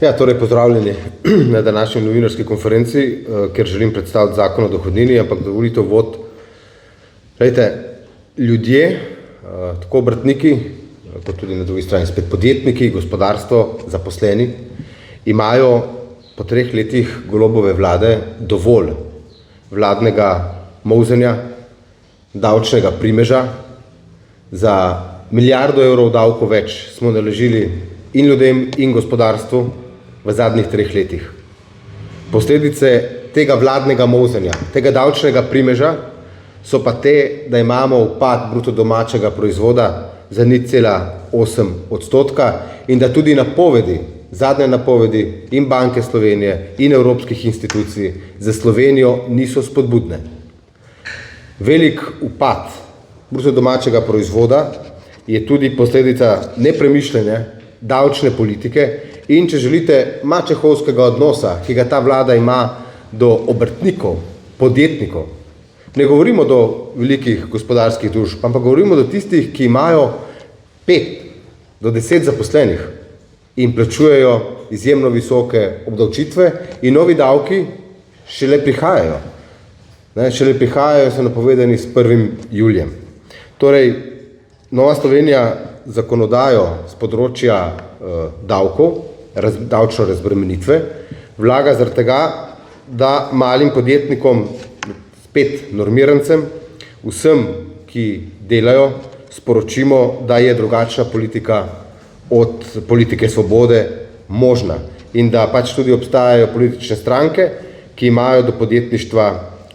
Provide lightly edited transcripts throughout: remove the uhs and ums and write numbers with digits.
Ja, torej pozdravljeni na današnji novinarski konferenci, kjer želim predstaviti zakon o dohodnini, ampak dovolite uvod. Glejte, ljudje, tako obrtniki, kot tudi na drugi strani spet podjetniki, gospodarstvo, zaposleni, imajo po 3 letih Golobove vlade dovolj vladnega molzenja, davčnega primeža. Za milijardo evrov davkov več smo naložili in ljudem in gospodarstvu v zadnjih 3 letih. Posledice tega vladnega molzenja, tega davčnega primeža so pa te, da imamo upad bruto domačega proizvoda za 0,8% in da tudi napovedi, zadnje napovedi in Banke Slovenije in evropskih institucij za Slovenijo niso spodbudne. Velik upad bruto domačega proizvoda je tudi posledica nepremišljene davčne politike in, če želite, mačehovskega odnosa, ki ga ta vlada ima do obrtnikov, podjetnikov. Ne govorimo do velikih gospodarskih družb, ampak govorimo do tistih, ki imajo 5 do 10 zaposlenih in plačujejo izjemno visoke obdavčitve in novi davki šele prihajajo. Šele prihajajo, so napovedani s 1. julijem. Torej, Nova Slovenija zakonodajo z področja davkov, davčno razbremenitve, vlaga zaradi tega, da malim podjetnikom, spet normirancem, vsem, ki delajo, sporočimo, da je drugačna politika od politike svobode možna in da pač tudi obstajajo politične stranke, ki imajo do podjetništva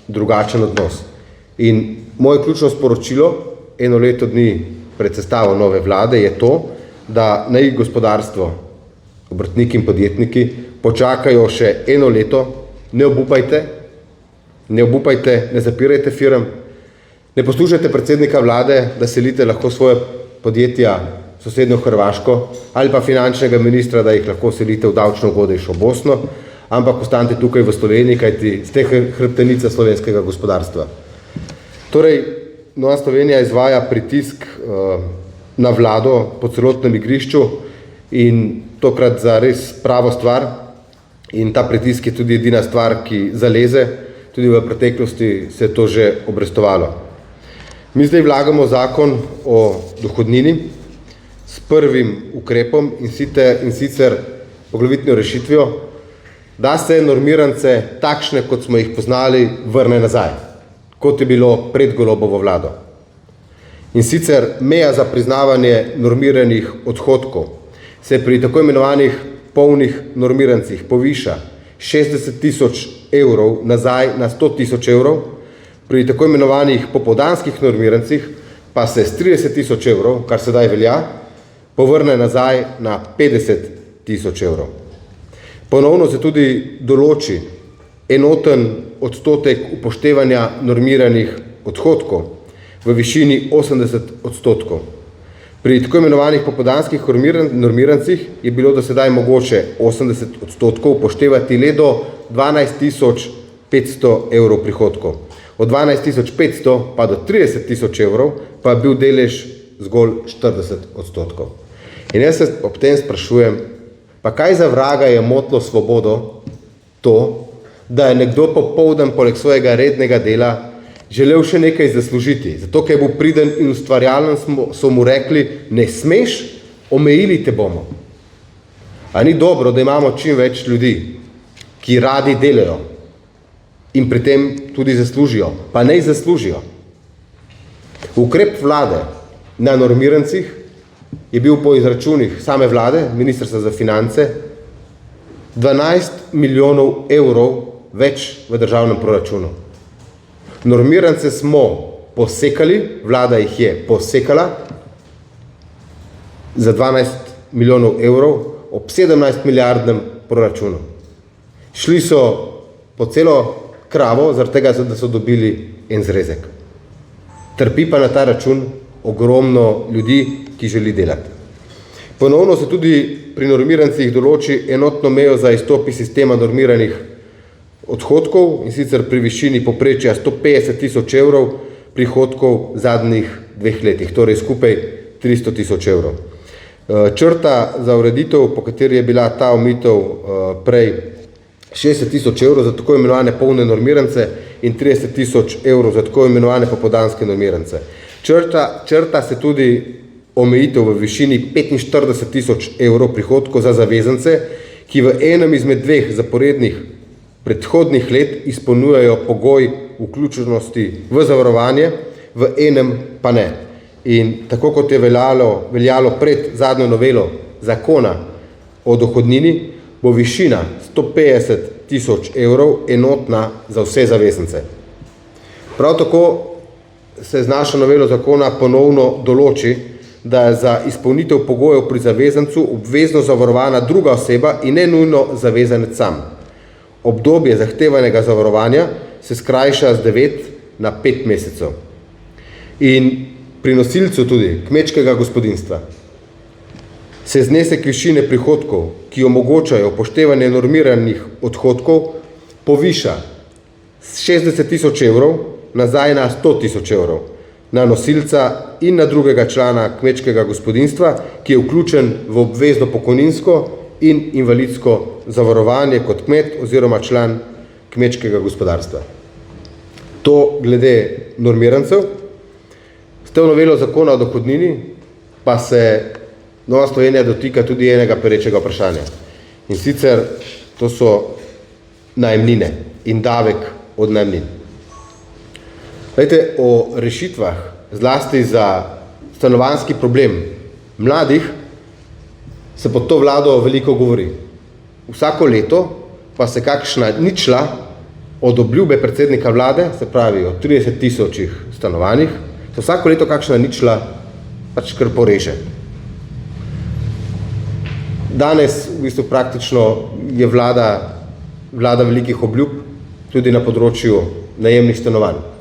drugačen odnos. In moje ključno sporočilo, 1 leto dni pred sestavo nove vlade, je to, da naj gospodarstvo, obrtniki in podjetniki počakajo še 1 leto, ne obupajte, ne zapirajte firm, ne poslušajte predsednika vlade, da selite lahko svoje podjetja v sosednjo Hrvaško ali pa finančnega ministra, da jih lahko selite v davčno ugodnejšo Bosno, ampak ostanite tukaj v Sloveniji, kajti ste hrbtenica slovenskega gospodarstva. Torej, Nova Slovenija izvaja pritisk na vlado po celotnem igrišču in tokrat za res pravo stvar in ta pritisk je tudi edina stvar, ki zaleze, tudi v preteklosti se je to že obrestovalo. Mi zdaj vlagamo zakon o dohodnini s prvim ukrepom in sicer poglavitno rešitvijo, da se normirance takšne, kot smo jih poznali, vrne nazaj, kot je bilo pred Golobovo vlado. In sicer meja za priznavanje normiranih odhodkov se pri tako imenovanih polnih normirancih poviša 60 000 evrov nazaj na 100 000 evrov, pri tako imenovanih popoldanskih normirancih pa se s 30 000 evrov, kar sedaj velja, povrne nazaj na 50 000 evrov. Ponovno se tudi določi enoten odstotek upoštevanja normiranih odhodkov v višini 80%. Pri tako imenovanih popoldanskih normirancih je bilo do sedaj mogoče 80% upoštevati le do 12 500 evrov prihodkov. Od 12 500 pa do 30 000 evrov pa je bil delež zgolj 40%. In jaz se ob tem sprašujem, pa kaj za vraga je motilo svobodo to, da je nekdo popoldan poleg svojega rednega dela želel še nekaj zaslužiti. Zato, ker je bil priden in ustvarjalen, so mu rekli, ne smeš, omejili te bomo. A ni dobro, da imamo čim več ljudi, ki radi delajo in pri tem tudi zaslužijo, pa ne zaslužijo. Ukrep vlade na normirancih je bil po izračunih same vlade, Ministrstva za finance, 12 milijonov evrov več v državnem proračunu. Normirance smo posekali, vlada jih je posekala za 12 milijonov evrov ob 17 milijardnem proračunu. Šli so po celo kravo, zaradi tega, da so dobili en zrezek. Trpi pa na ta račun ogromno ljudi, ki želi delati. Ponovno se tudi pri normirancih določi enotno mejo za izstop iz sistema normiranih odhodkov, in sicer pri višini povprečja 150 000 evrov prihodkov v zadnjih 2 letih, torej skupaj 300 000 evrov. Črta za ureditev, po kateri je bila ta omejitev prej 60 000 evrov za tako imenovane polne normirance in 30 000 evrov za tako imenovane popoldanske normirance. Črta se tudi omejitev v višini 45 000 evrov prihodkov za zavezance, ki v enem izmed dveh zaporednih predhodnih let izpolnjujejo pogoj vključenosti v zavarovanje, v enem pa ne. In tako kot je veljalo pred zadnjo novelo zakona o dohodnini, bo višina 150 000 evrov enotna za vse zavezance. Prav tako se z našo novelo zakona ponovno določi, da je za izpolnitev pogojev pri zavezancu obvezno zavarovana druga oseba in ne nujno zavezanec sam. Obdobje zahtevanega zavarovanja se skrajša z 9 na 5 mesecev. In pri nosilcu tudi kmečkega gospodinjstva se znesek višine prihodkov, ki omogočajo upoštevanje normiranih odhodkov, poviša z 60 000 evrov nazaj na 100 000 evrov na nosilca in na drugega člana kmečkega gospodinjstva, ki je vključen v obvezno pokojninsko in invalidsko zavarovanje kot kmet oziroma član kmečkega gospodarstva. To glede normirancev. S to novelo zakona o dohodnini pa se Nova Slovenija dotika tudi enega perečega vprašanja. In sicer to so najemnine in davek od najemnin. Glejte, o rešitvah, zlasti za stanovanjski problem mladih, se pod to vlado veliko govori. Vsako leto pa se kakšna ničla od obljube predsednika vlade, se pravi o 30 000 stanovanjih, se vsako leto kakšna ničla pač kar poreže. Danes v bistvu praktično je vlada velikih obljub tudi na področju najemnih stanovanj.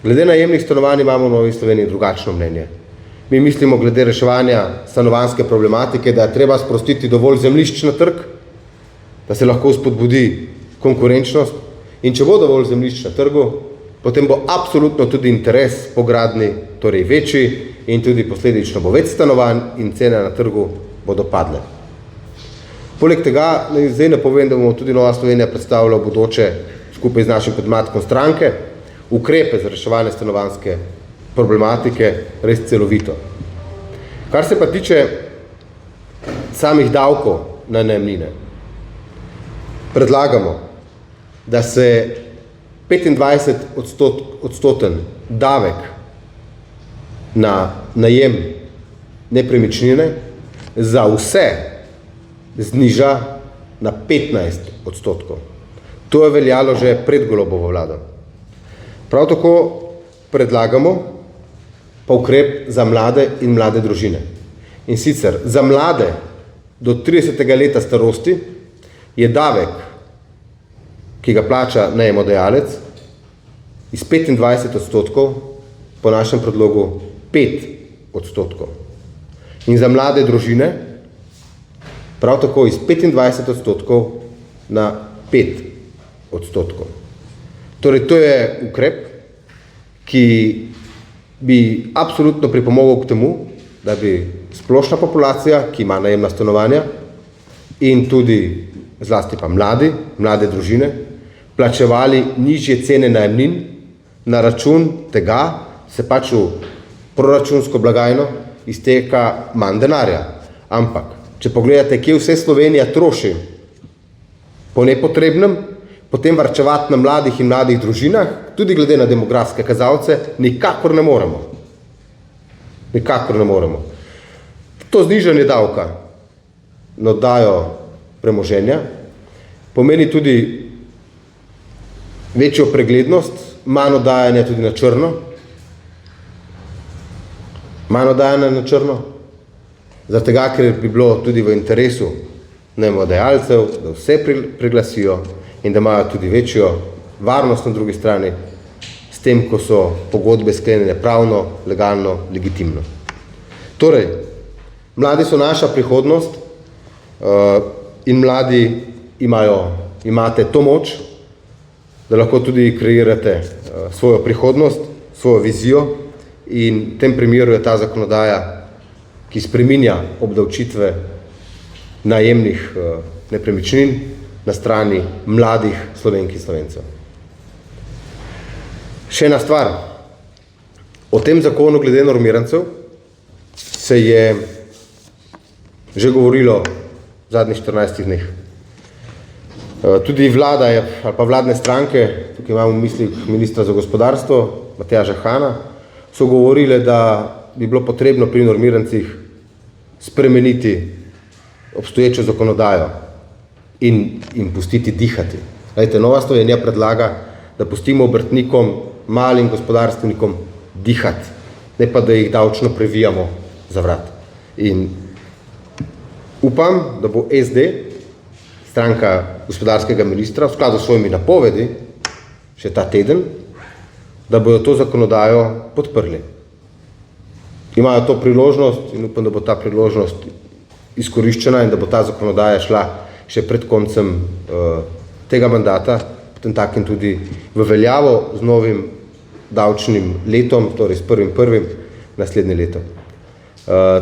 Glede najemnih stanovanj imamo v Novi Sloveniji drugačno mnenje. Mi mislimo glede reševanja stanovanjske problematike, da je treba sprostiti dovolj zemljišč na trg, da se lahko spodbudi konkurenčnost, in če bo dovolj zemljišč na trgu, potem bo absolutno tudi interes po gradnji torej večji in tudi posledično bo več stanovanj in cene na trgu bodo padle. Poleg tega, zdaj ne povem, da bomo tudi Nova Slovenija predstavila v bodoče skupaj z našim podmatkom stranke ukrepe za reševanje stanovanjske problematike res celovito. Kar se pa tiče samih davkov na najemnine, predlagamo, da se 25% davek na najem nepremičnine za vse zniža na 15%. To je veljalo že pred Golobovo vlado. Prav tako predlagamo pa ukrep za mlade in mlade družine. In sicer za mlade do 30. leta starosti je davek, ki ga plača najemodajalec, iz 25% po našem predlogu 5%. In za mlade družine prav tako iz 25% na 5%. Torej, to je ukrep, ki bi absolutno pripomogel k temu, da bi splošna populacija, ki ima najemna stanovanja in tudi zlasti pa mlade družine, plačevali nižje cene najemnin, na račun tega se pač v proračunsko blagajno izteka manj denarja. Ampak, če pogledate, kje vse Slovenija troši po nepotrebnem, potem varčevati na mladih in mladih družinah, tudi glede na demografske kazalce, nikakor ne moremo. Nikakor ne moremo. To znižanje davka na oddajo premoženja pomeni tudi večjo preglednost, manj oddajanja tudi na črno. Manj oddajanja na črno, zaradi tega, ker bi bilo tudi v interesu najemodajalcev, da vse priglasijo in da imajo tudi večjo varnost na drugi strani, s tem, ko so pogodbe sklenjene pravno, legalno, legitimno. Torej, mladi so naša prihodnost in mladi imate to moč, da lahko tudi kreirate svojo prihodnost, svojo vizijo in v tem primeru je ta zakonodaja, ki spreminja obdavčitve najemnih nepremičnin na strani mladih Slovenk in Slovencev. Še ena stvar. O tem zakonu glede normirancev se je že govorilo v zadnjih 14 dneh. Tudi vlada ali pa vladne stranke, tukaj imamo v mislih ministra za gospodarstvo, Matjaža Hana, so govorile, da bi bilo potrebno pri normirancih spremeniti obstoječo zakonodajo in pustiti dihati. Glejte, Nova Slovenija predlaga, da pustimo obrtnikom, malim gospodarstvenikom dihati, ne pa da jih davčno previjamo za vrat. In upam, da bo SD, stranka gospodarskega ministra, v skladu s svojimi napovedi, še ta teden, da bodo to zakonodajo podprli. Imajo to priložnost in upam, da bo ta priložnost izkoriščena in da bo ta zakonodaja šla še pred koncem tega mandata, potem takim tudi v veljavo z novim davčnim letom, torej s 1.1. naslednje leto.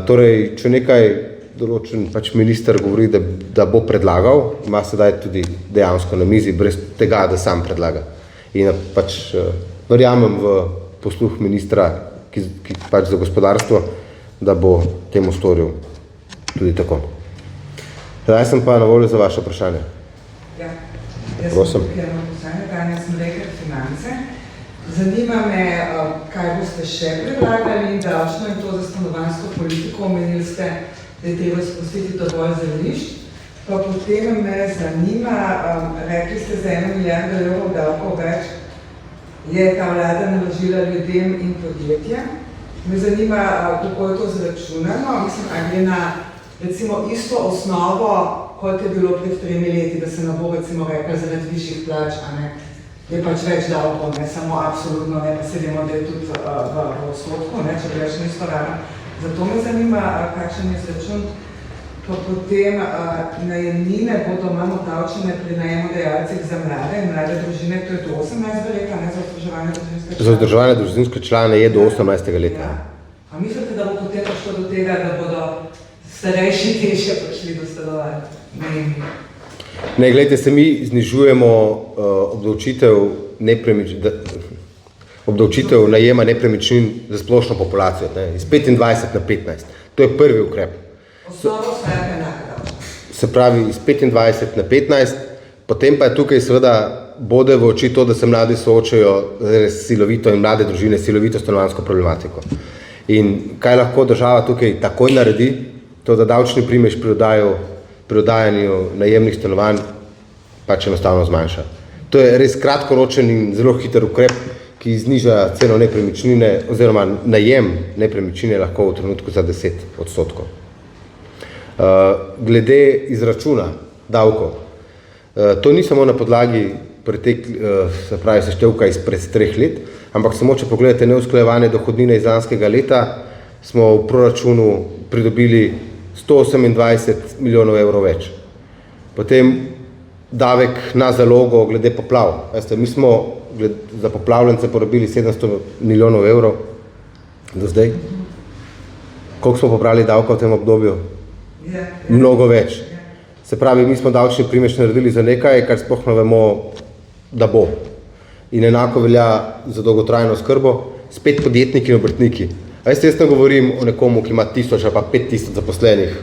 Torej, če nekaj določen minister govori, da bo predlagal, ima sedaj tudi dejansko na mizi, brez tega, da sam predlaga. In verjamem v posluh ministra, ki za gospodarstvo, da bo temu storil tudi tako. Zdaj sem pa na voljo za vaše vprašanje. Ja, jaz sem tukaj na vprašanje, danes sem rekel finance. Zanima me, kaj boste še predlagali in davčno in to za stanovanjsko politiko. Omenili ste, da je treba spustiti dovolj zemljišč. Pa potem me zanima, rekli ste za 1 milijardo evrov davkov več, je ta vlada naložila ljudem in podjetjem. Me zanima, kako je to zračunano. Mislim, ali je na recimo isto osnovo, kot je bilo pred 3 leti, da se ne bo recimo rekla zaradi višjih plač, a ne, je pač več davkov, ne samo absolutno, ne pa se vemo, da je tudi v odstotku, ne, če bi več nisto rano. Zato me zanima, kakšen je zračun. Pa potem najemnine bodo manj obdavčene pri najemodajalcih za mlade in mlade družine, to je do 18. leta, ne, za vzdrževanje družinske člane. Za vzdrževanje družinske člane je do 18. leta. Ja. A mislite, da bo potem prišlo do tega, da bodo starejši težje prišli do stanovanja? Ne, gledajte, se mi znižujemo obdavčitev najema nepremičnin za splošno populacijo, ne, iz 25 na 15. To je prvi ukrep. Osnovo ostaja enaka davčna. Se pravi, iz 25 na 15, potem pa je tukaj seveda bode v oči to, da se mladi soočajo silovito in mlade družine silovito stanovanjsko problematiko. In kaj lahko država tukaj takoj naredi, to, da davčni primež pri oddajanju najemnih stanovanj pač enostavno zmanjša. To je res kratkoročen in zelo hiter ukrep, ki zniža ceno nepremičnine oziroma najem nepremičnine lahko v trenutku za 10%. Glede izračuna davkov, to ni samo na podlagi seštevka izpred 3 let, ampak samo, če pogledate neusklajevanje dohodnine iz lanskega leta, smo v proračunu pridobili 128 milijonov evrov več. Potem davek na zalogo glede poplav. Veste, mi smo za poplavljence porabili 700 milijonov evrov do zdaj. Koliko smo pobrali davka v tem obdobju? Mnogo več. Se pravi, mi smo davčni primež naredili za nekaj, kar sploh ne vemo, da bo. In enako velja za dolgotrajno oskrbo, spet podjetniki in obrtniki. Jaz ne govorim o nekomu, ki ima 1000 ali pa 5000 zaposlenih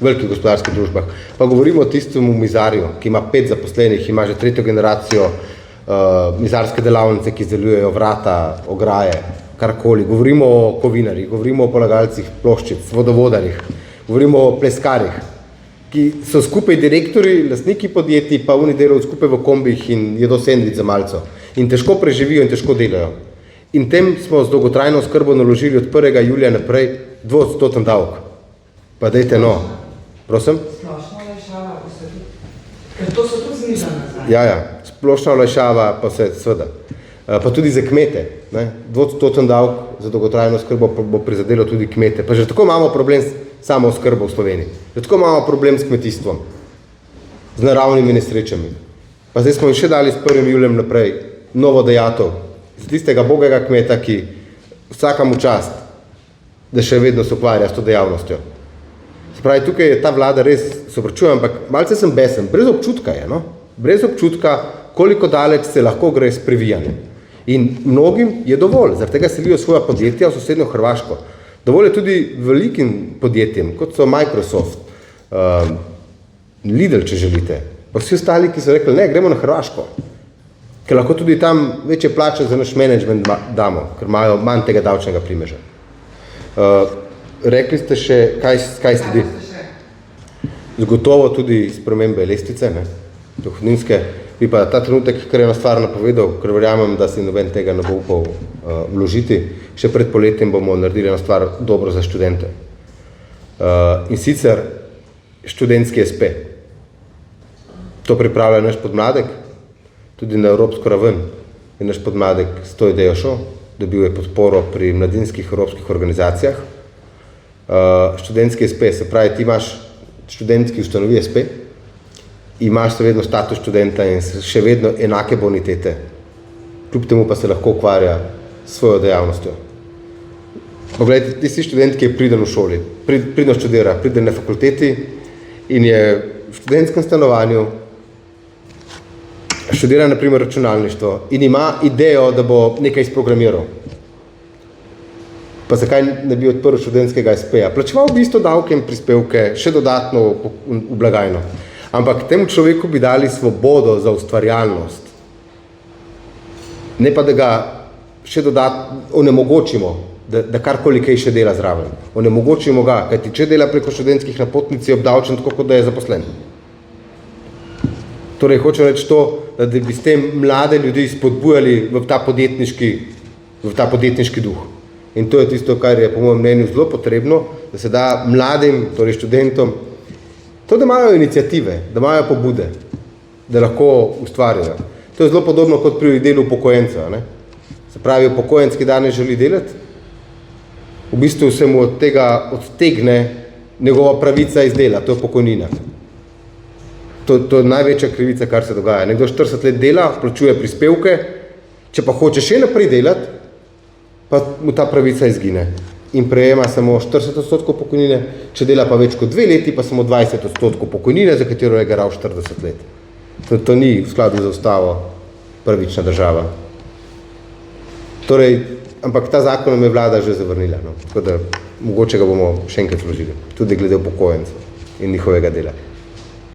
v velikih gospodarskih družbah, pa govorimo o tistemu mizarju, ki ima 5 zaposlenih, ima že 3. generacijo mizarske delavnice, ki izdelujejo vrata, ograje, karkoli. Govorimo o kovinarjih, govorimo o polagalcih ploščic, vodovodarjih, govorimo o pleskarjih, ki so skupaj direktori, lastniki podjetij, pa oni delajo skupaj v kombih in jedo sendvič za malco. In težko preživijo in težko delajo. In tem smo z dolgotrajno oskrbo naložili od 1. julija naprej 2% davek. Pa dajte no. Prosim? Splošna olajšava, ker to so tudi znižane. Ja, splošna olajšava pa se seveda. Pa tudi za kmete. 2% davek za dolgotrajno oskrbo bo prizadelo tudi kmete. Pa že tako imamo problem s samo oskrbo v Sloveniji. Že tako imamo problem s kmetijstvom, z naravnimi nesrečami. Pa zdaj smo jim še dali s 1. julijem naprej novo dajatev za tistega bogega kmeta, ki vsakemu čast, da še vedno se ukvarja s to dejavnostjo. Se pravi, tukaj je ta vlada res, se opravičujem, ampak malce sem besen, brez občutka je, no? Brez občutka, koliko daleč se lahko gre s previjanjem. In mnogim je dovolj, zaradi tega selijo svoja podjetja v sosednjo Hrvaško. Dovolj je tudi velikim podjetjem, kot so Microsoft, Lidl, če želite, pa vsi ostali, ki so rekli, ne, gremo na Hrvaško, ker lahko tudi tam večje plače za naš management damo, ker imajo manj tega davčnega primeža. Rekli ste še, kaj sledi? Zagotovo tudi spremembe lestvice, ne, dohodninske, bi pa ta trenutek, kar je ena stvar napovedal, ker verjamem, da si noben tega ne bo upal vložiti, še pred poletjem bomo naredili eno stvar dobro za študente. In sicer študentski SP. To pripravlja naš podmladek, tudi na evropsko raven je naš podmladek s to idejo šel, dobil je podporo pri mladinskih evropskih organizacijah. Študentski SP, se pravi, ti imaš študentski ustanovi SP, imaš še vedno status študenta in še vedno enake bonitete, kljub temu pa se lahko ukvarja s svojo dejavnostjo. Poglejte, tisti študent, ki je priden v šoli, pridno študira, priden na fakulteti in je v študentskem stanovanju, študira na primer računalništvo in ima idejo, da bo nekaj izprogramiral. Pa zakaj ne bi odprl študentskega SP-ja? Plačeval bi isto davke in prispevke, še dodatno v blagajno. Ampak temu človeku bi dali svobodo za ustvarjalnost. Ne pa, da ga še dodatno onemogočimo, da karkoli kaj še dela zraven. Onemogočimo ga, kajti če dela preko študentskih napotnic je obdavčen tako, kot da je zaposlen. Torej, hočem reči to, da bi s tem mlade ljudi spodbujali v ta podjetniški duh. In to je tisto, kar je po mojem mnenju zelo potrebno, da se da mladim, torej študentom, to, da imajo iniciative, da imajo pobude, da lahko ustvarjajo. To je zelo podobno kot pri delu upokojenca, ne? Se pravi, upokojenec, ki danes želi delati, v bistvu se mu od tega odtegne njegova pravica iz dela, to je pokojnina. To je največja krivica, kar se dogaja. Nekdo 40 let dela, plačuje prispevke, če pa hoče še naprej delati, pa mu ta pravica izgine. In prejema samo 40% pokojnine, če dela pa več kot 2 leti, pa samo 20% pokojnine, za katero je garal 40 let. To ni v skladu z ustavo pravična država. Torej, ampak ta zakon je vlada že zavrnila, no? Tako da mogoče ga bomo še enkrat vložili, tudi glede upokojencev in njihovega dela.